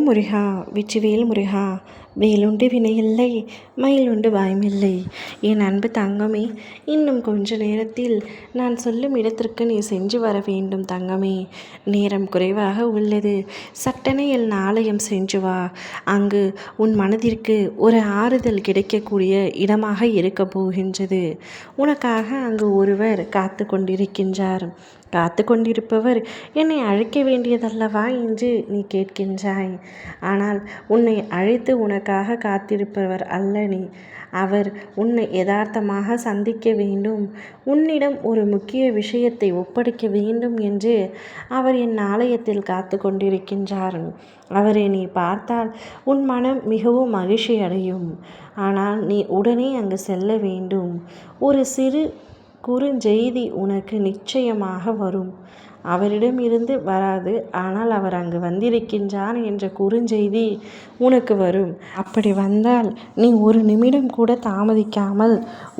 முருகா வெற்றிவேல் முருகா, வேலுண்டு வினையில்லை மயிலுண்டு பயமில்லை. என் அன்பு தங்கமே, இன்னும் கொஞ்ச நேரத்தில் நான் சொல்லும் இடத்திற்கு நீ சென்று வர வேண்டும் தங்கமே. நேரம் குறைவாக உள்ளது. சட்டென என் ஆலயம் சென்று வா. அங்கு உன் மனதிற்கு ஒரு ஆறுதல் கிடைக்கக்கூடிய இடமாக இருக்க போகின்றது. உனக்காக அங்கு ஒருவர் காத்து கொண்டிருக்கின்றார். காத்து கொண்டிருப்பவர் என்னை அழைக்க வேண்டியதல்லவா என்று நீ கேட்கின்றாய். ஆனால் உன்னை அழைத்து உனக்காக காத்திருப்பவர் அல்ல நீ. அவர் உன்னை யதார்த்தமாக சந்திக்க வேண்டும், உன்னிடம் ஒரு முக்கிய விஷயத்தை ஒப்படைக்க வேண்டும் என்று அவர் என் ஆலயத்தில் காத்து கொண்டிருக்கின்றார். அவரை நீ பார்த்தால் உன் மனம் மிகவும் மகிழ்ச்சி அடையும். ஆனால் நீ உடனே அங்கு செல்ல வேண்டும். ஒரு சிறு குறுஞ்செய்தி உனக்கு நிச்சயமாக வரும். அவரிடம் இருந்து வராது, ஆனால் அவர் அங்கு வந்திருக்கின்றார் என்ற குறுஞ்செய்தி உனக்கு வரும். அப்படி வந்தால் நீ ஒரு நிமிடம் கூட தாமதிக்காமல்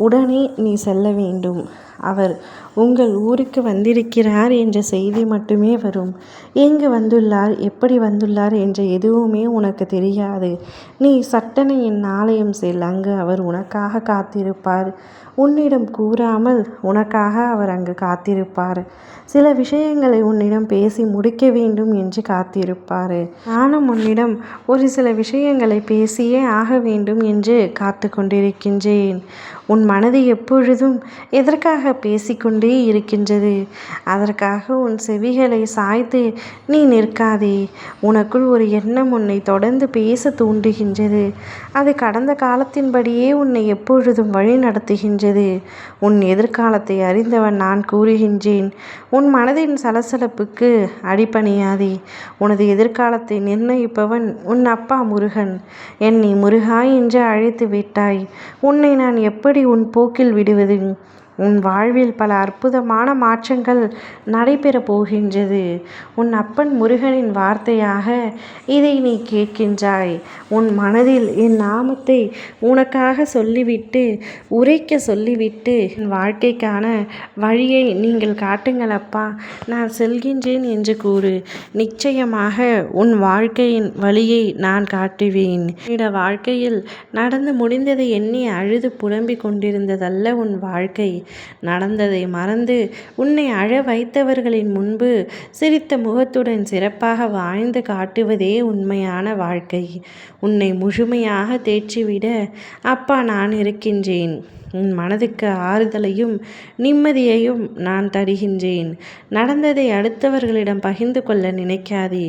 உடனே நீ செல்ல வேண்டும். அவர் உங்கள் ஊருக்கு வந்திருக்கிறார் என்ற செய்தி மட்டுமே வரும். எங்கு வந்துள்ளார், எப்படி வந்துள்ளார் என்ற எதுவுமே உனக்கு தெரியாது. நீ சட்டென என் ஆலயம் செல். அங்கு அவர் உனக்காக காத்திருப்பார். உன்னிடம் கூறாமல் உனக்காக அவர் அங்கு காத்திருப்பார். சில விஷயங்களை உன்னிடம் பேசி முடிக்க வேண்டும் என்று காத்திருப்பார். நானும் உன்னிடம் ஒரு சில விஷயங்களை பேசியே ஆக வேண்டும் என்று காத்து கொண்டிருக்கின்றேன். உன் மனது எப்பொழுதும் எதற்காக பேசிக்கொண்டே இருக்கின்றது? அதற்காக உன் செவிகளை சாய்த்து நீ நிற்காதே. உனக்குள் ஒரு எண்ணம் உன்னை தொடர்ந்து பேச தூண்டுகின்றது. அது கடந்த காலத்தின்படியே உன்னை எப்பொழுதும் வழி நடத்துகின்றது. உன் எதிர்காலத்தை அறிந்தவன் நான் கூறுகின்றேன். உன் மனதின் சலசலப்புக்கு அடிபணியாதே. உனது எதிர்காலத்தை நிர்ணயிப்பவன் உன் அப்பா முருகன். என்னை முருகா என்று அழைத்து விட்டாய். உன்னை நான் எப்படி உன் போக்கில் விடுவது? உன் வாழ்வில் பல அற்புதமான மாற்றங்கள் நடைபெறப் போகின்றது. உன் அப்பன் முருகனின் வார்த்தையாக இதை நீ கேட்கின்றாய். உன் மனதில் என் நாமத்தை உனக்காக சொல்லிவிட்டு உரைக்க சொல்லிவிட்டு என் வாழ்க்கைக்கான வழியை நீங்கள் காட்டுங்கள் அப்பா, நான் செல்கின்றேன் என்று கூறு. நிச்சயமாக உன் வாழ்க்கையின் வழியை நான் காட்டுவேன். என்னோட வாழ்க்கையில் நடந்து முடிந்ததை எண்ணி அழுது புலம்பிக் கொண்டிருந்ததல்ல உன் வாழ்க்கை. நடந்ததை மறந்து உன்னை அழ வைத்தவர்களின் முன்பு சிரித்த முகத்துடன் சிறப்பாக வாழ்ந்து காட்டுவதே உண்மையான வாழ்க்கை. உன்னை முழுமையாக தேற்றிவிட அப்பா நான் இருக்கின்றேன். உன் மனதுக்கு ஆறுதலையும் நிம்மதியையும் நான் தருகின்றேன். நடந்ததை அடுத்தவர்களிடம் பகிர்ந்து கொள்ள நினைக்காதே.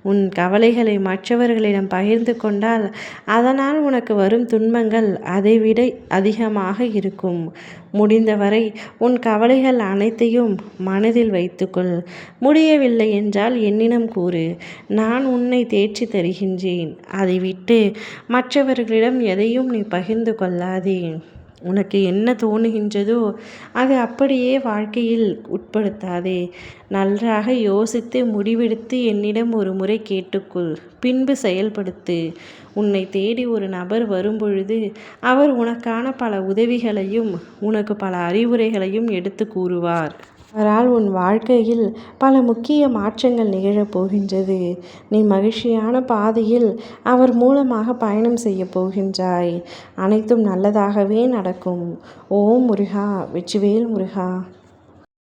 உன் கவலைகளை மற்றவர்களிடம் பகிர்ந்து கொண்டால் அதனால் உனக்கு வரும் துன்பங்கள் அதைவிட அதிகமாக இருக்கும். முடிந்தவரை உன் கவலைகள் அனைத்தையும் மனதில் வைத்துக்கொள். முடியவில்லை என்றால் என்னிடம் கூறு. நான் உன்னை தேற்றி தருகின்றேன். அதை விட்டு மற்றவர்களிடம் எதையும் நீ பகிர்ந்து கொள்ளாதே. உனக்கு என்ன தோணுகின்றதோ அது அப்படியே வாழ்க்கையில் உட்படுத்தாதே. நன்றாக யோசித்து முடிவெடுத்து என்னிடம் ஒரு முறை கேட்டுக்கொள், பின்பு செயல்படுத்து. உன்னை தேடி ஒரு நபர் வரும்பொழுது அவர் உனக்கான பல உதவிகளையும் உனக்கு பல அறிவுரைகளையும் எடுத்து கூறுவார். அவரால் உன் வாழ்க்கையில் பல முக்கிய மாற்றங்கள் நிகழப் போகின்றது. நீ மகிழ்ச்சியான பாதையில் அவர் மூலமாக பயணம் செய்ய போகின்றாய். அனைத்தும் நல்லதாகவே நடக்கும். ஓம் முருகா வெற்றிவேல் முருகா.